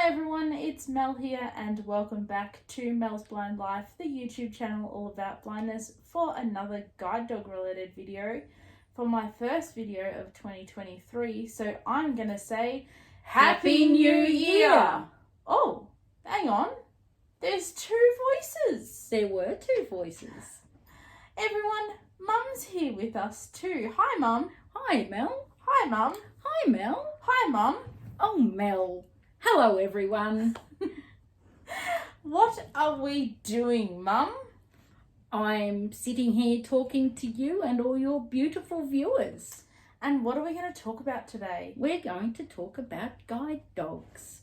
Hi everyone, it's Mel here and welcome back to Mel's Blind Life, the YouTube channel all about blindness, for another guide dog related video for my first video of 2023. So I'm going to say Happy New Year! Oh, hang on, there's two voices. There were two voices. Everyone, Mum's here with us too. Hi Mum. Hi Mel. Hi Mum. Hi Mel. Hi Mum. Oh Mel. Hello everyone. What are we doing, Mum? I'm sitting here talking to you and all your beautiful viewers. And what are we going to talk about today? We're going to talk about guide dogs.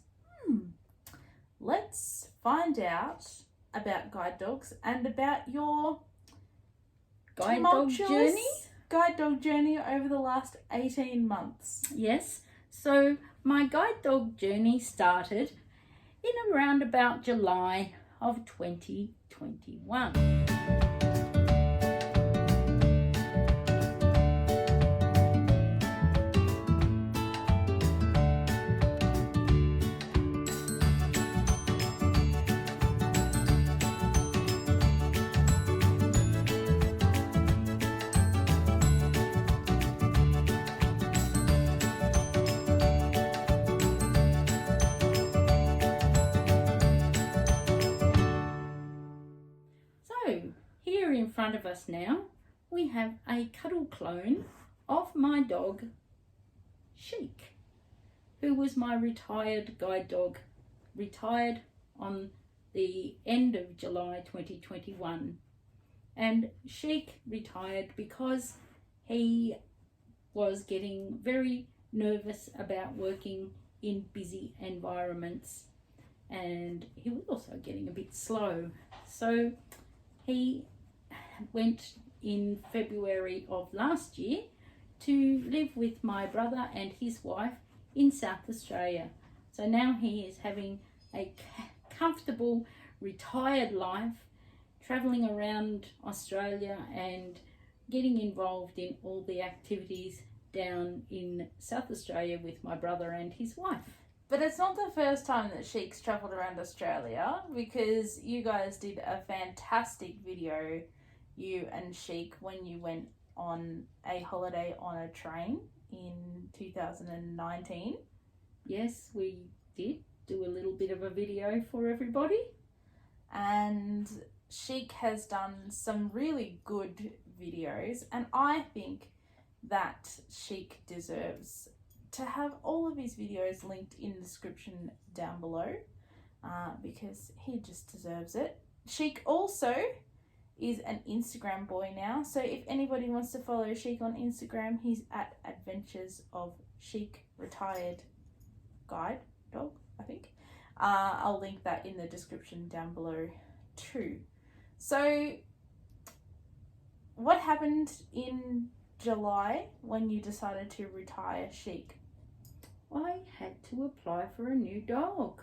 Let's find out about guide dogs and about your Guide dog journey? Guide dog journey over the last 18 months. Yes. So my guide dog journey started in around about July of 2021. Here in front of us now, we have a cuddle clone of my dog, Sheik, who was my retired guide dog, retired on the end of July 2021. And Sheik retired because he was getting very nervous about working in busy environments, and he was also getting a bit slow. So he went in February of last year to live with my brother and his wife in South Australia. So now he is having a comfortable retired life, travelling around Australia and getting involved in all the activities down in South Australia with my brother and his wife. But it's not the first time that Sheik's travelled around Australia, because you guys did a fantastic video, you and Sheik, when you went on a holiday on a train in 2019. Yes, we did do a little bit of a video for everybody. And Sheik has done some really good videos, and I think that Sheik deserves to have all of his videos linked in the description down below, because he just deserves it. Sheik also is an Instagram boy now, so if anybody wants to follow Sheik on Instagram, he's at Adventures of Sheik Retired Guide Dog, I think. I'll link that in the description down below too. So what happened in July when you decided to retire Sheik? I had to apply for a new dog.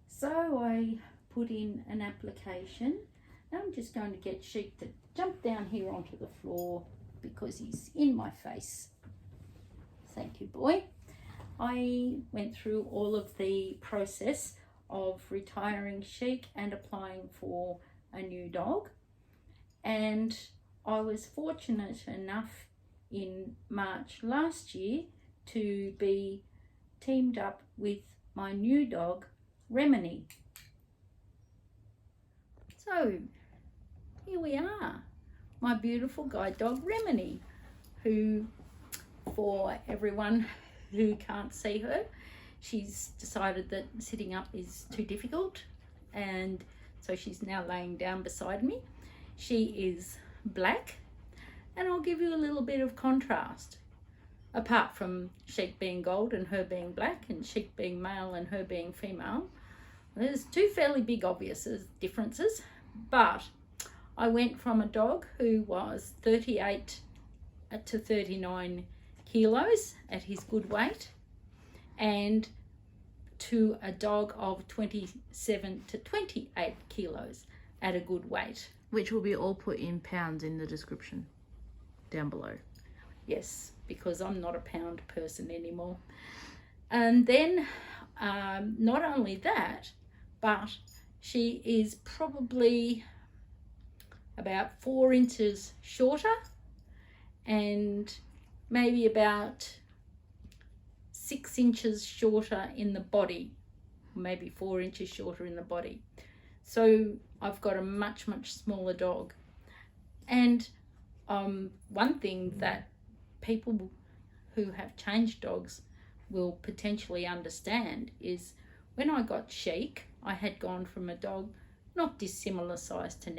So I put in an application. Now I'm just going to get Sheik to jump down here onto the floor because he's in my face. Thank you, boy. I went through all of the process of retiring Sheik and applying for a new dog. And I was fortunate enough in March last year to be teamed up with my new dog, Remini. So here we are, my beautiful guide dog, Remini, who, for everyone who can't see her, she's decided that sitting up is too difficult, and so she's now laying down beside me. She is black, and I'll give you a little bit of contrast. Apart from Sheik being gold and her being black, and Sheik being male and her being female, there's two fairly big obvious differences. But I went from a dog who was 38 to 39 kilos at his good weight, and to a dog of 27 to 28 kilos at a good weight. Which will be all put in pounds in the description down below. Yes, because I'm not a pound person anymore. And then not only that, but she is probably about 4 inches shorter and maybe about 6 inches shorter in the body, maybe 4 inches shorter in the body. So I've got a much smaller dog. And one thing that people who have changed dogs will potentially understand is when I got Sheik, I had gone from a dog not dissimilar size to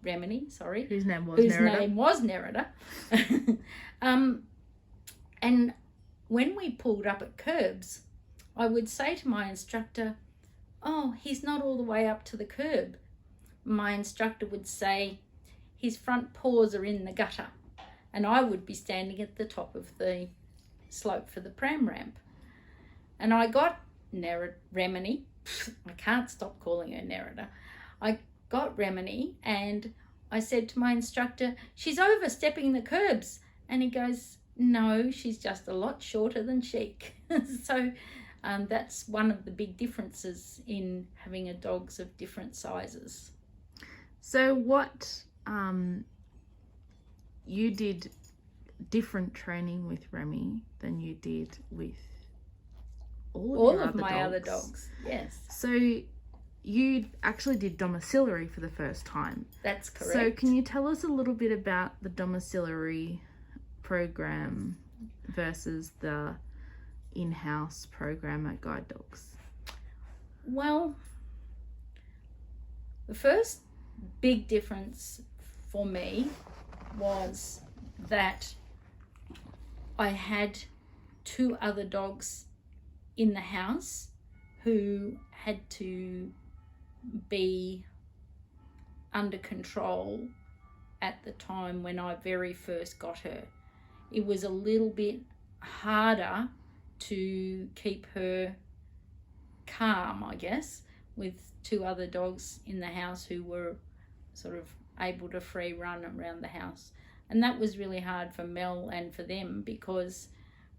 Remini, sorry. Whose name was Nerida. And when we pulled up at curbs, I would say to my instructor, "Oh, he's not all the way up to the curb." My instructor would say, "His front paws are in the gutter." And I would be standing at the top of the slope for the pram ramp. And I got Remini. I can't stop calling her Nerida. I got Remini and I said to my instructor, "She's overstepping the curbs." And he goes, "No, she's just a lot shorter than Sheik." So that's one of the big differences in having a dogs of different sizes. So what you did different training with Remy than you did with all of my other dogs. Yes. So you actually did domiciliary for the first time. That's correct. So can you tell us a little bit about the domiciliary program versus the in-house program at Guide Dogs? Well, the first big difference for me was that I had 2 other dogs in the house who had to be under control at the time when I very first got her. It was a little bit harder to keep her calm, I guess, with 2 other dogs in the house who were sort of able to free run around the house. And that was really hard for Mel and for them because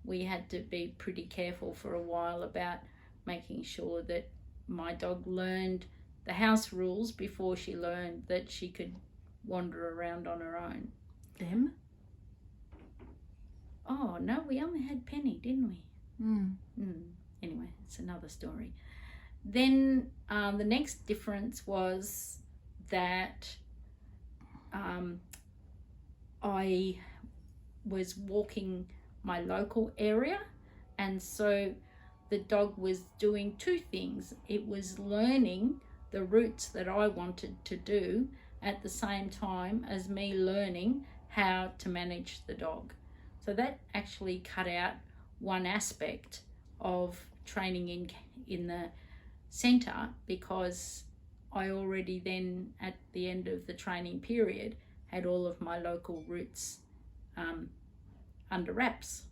we had to be pretty careful for a while about making sure that my dog learned the house rules before she learned that she could wander around on her own. Them? Oh, no, we only had Penny, didn't we? Mm. Anyway, it's another story. Then the next difference was that I was walking my local area, and so the dog was doing 2 things. It was learning the routes that I wanted to do at the same time as me learning how to manage the dog. So that actually cut out one aspect of training in the centre, because I already then, at the end of the training period, had all of my local routes under wraps.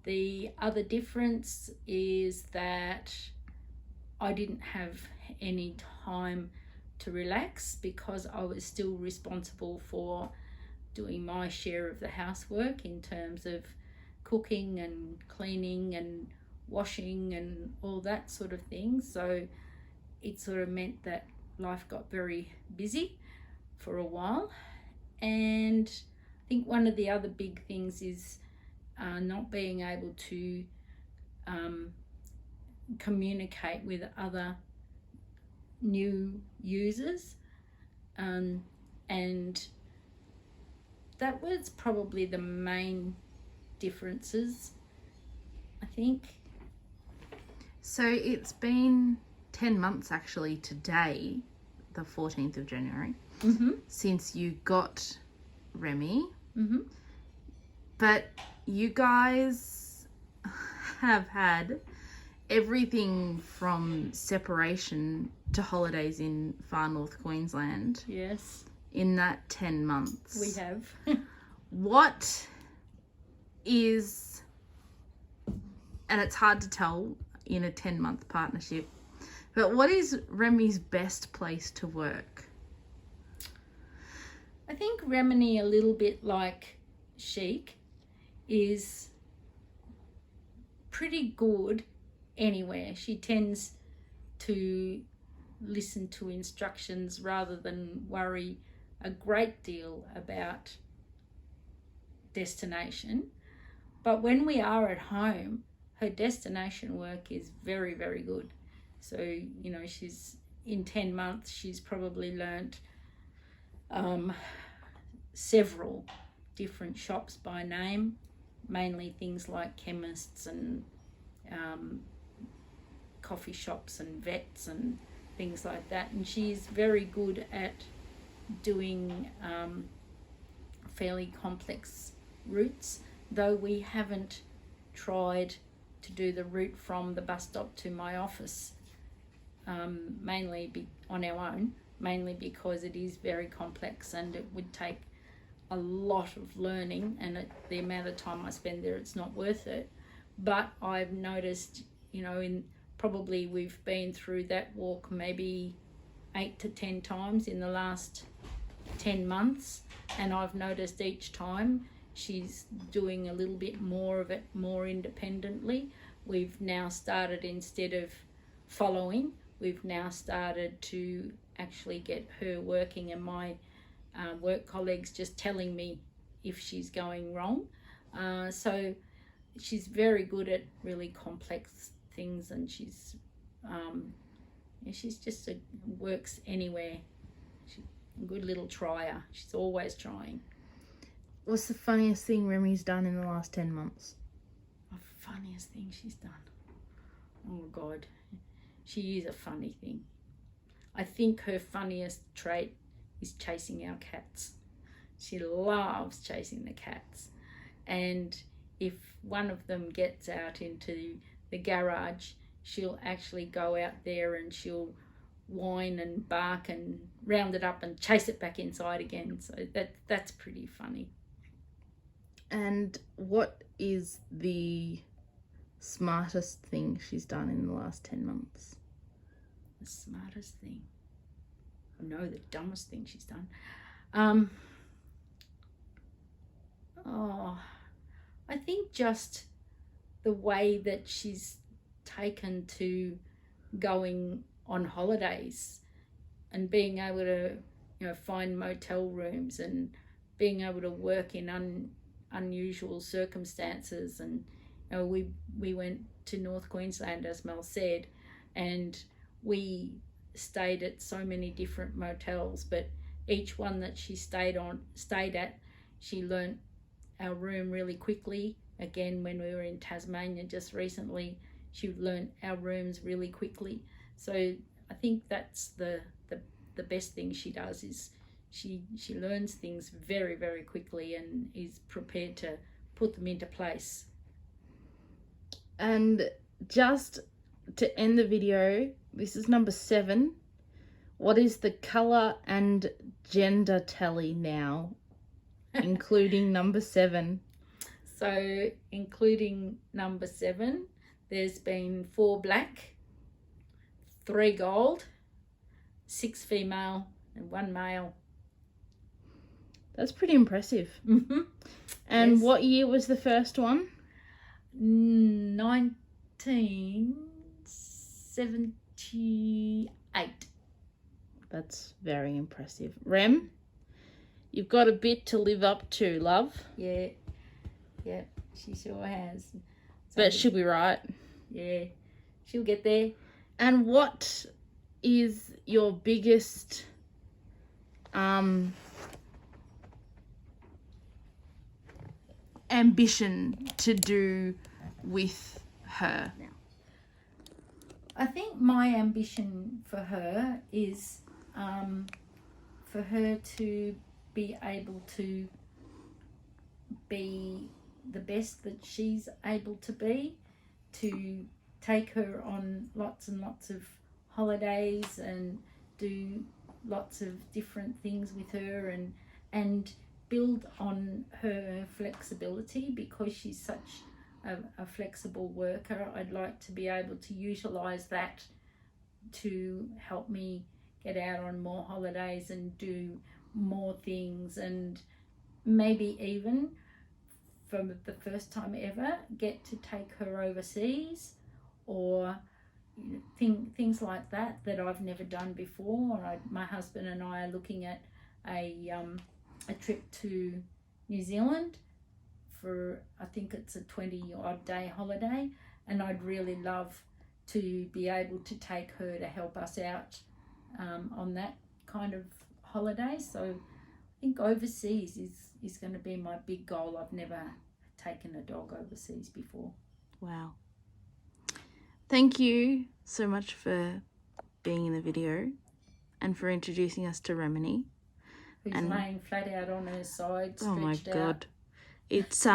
The other difference is that I didn't have any time to relax because I was still responsible for doing my share of the housework in terms of cooking and cleaning and washing and all that sort of thing. So it sort of meant that life got very busy for a while. And I think one of the other big things is not being able to communicate with other new users, and that was probably the main differences, I think. So it's been 10 months actually today, the 14th of January, since you got Remy. But you guys have had everything from separation to holidays in far north Queensland. Yes. In that 10 months. We have. What is, and it's hard to tell in a 10-month partnership, but what is Remy's best place to work? I think Remini, a little bit like Sheik, is pretty good anywhere. She tends to listen to instructions rather than worry a great deal about destination. But when we are at home, her destination work is very, very good. So, you know, she's in 10 months, she's probably learnt several different shops by name, mainly things like chemists and coffee shops and vets and things like that. And she's very good at doing fairly complex routes, though we haven't tried to do the route from the bus stop to my office on our own, mainly because it is very complex and it would take a lot of learning, and the amount of time I spend there, it's not worth it. But I've noticed, you know, probably we've been through that walk maybe 8 to 10 times in the last 10 months, and I've noticed each time she's doing a little bit more of it more independently. We've now started, instead of following, we've now started to actually get her working, and my work colleagues just telling me if she's going wrong. So she's very good at really complex things, and she's just works anywhere. She's a good little trier. She's always trying. What's the funniest thing Remy's done in the last 10 months? The funniest thing she's done? Oh God, she is a funny thing. I think her funniest trait is chasing our cats. She loves chasing the cats, and if one of them gets out into the garage, she'll actually go out there and she'll whine and bark and round it up and chase it back inside again. So that's pretty funny. And what is the smartest thing she's done in the last 10 months? The smartest thing? No, the dumbest thing she's done. I think just the way that she's taken to going on holidays and being able to, you know, find motel rooms and being able to work in unusual circumstances. And you know, we went to North Queensland, as Mel said, and we stayed at so many different motels, but each one that she stayed at, she learnt our room really quickly. Again, when we were in Tasmania just recently, she learnt our rooms really quickly. So I think that's the best thing she does, is she learns things very, very quickly and is prepared to put them into place. And just to end the video, this is number 7. What is the colour and gender tally now, including number 7? So including number 7, there's been 4 black, 3 gold, 6 female and 1 male. That's pretty impressive. Mm-hmm. And yes. What year was the first one? 1978. That's very impressive. Rem, you've got a bit to live up to, love. Yeah, she sure has. So, but she'll be right. Yeah, she'll get there. And what is your biggest ambition to do with her? I think my ambition for her is for her to be able to be the best that she's able to be, to take her on lots and lots of holidays and do lots of different things with her, and build on her flexibility, because she's such a flexible worker. I'd like to be able to utilise that to help me get out on more holidays and do more things, and maybe even for the first time ever get to take her overseas, or things like that I've never done before. My husband and I are looking at a trip to New Zealand for, I think it's a 20-odd day holiday, and I'd really love to be able to take her to help us out on that kind of holiday. So I think overseas is going to be my big goal. I've never taken a dog overseas before. Wow. Thank you so much for being in the video and for introducing us to Remini. Who's laying flat out on her side, stretched out. Oh my God. It's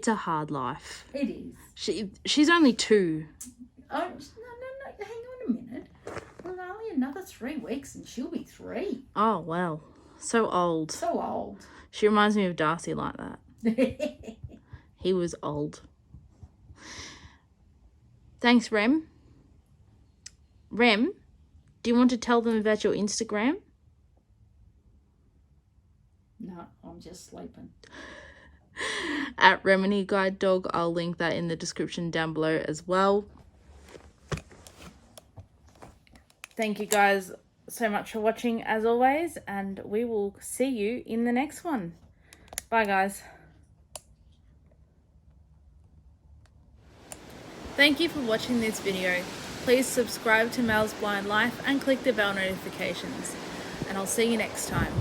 a hard life. It is. She's only 2. Oh, no, hang on a minute. Well, only another 3 weeks and she'll be 3. Oh, well. So old. So old. She reminds me of Darcy like that. He was old. Thanks, Rem. Rem, do you want to tell them about your Instagram? No, I'm just sleeping. At Remini Guide Dog. I'll link that in the description down below as well. Thank you guys so much for watching as always, and we will see you in the next one. Bye guys. Thank you for watching this video. Please subscribe to Mel's Blind Life and click the bell notifications. And I'll see you next time.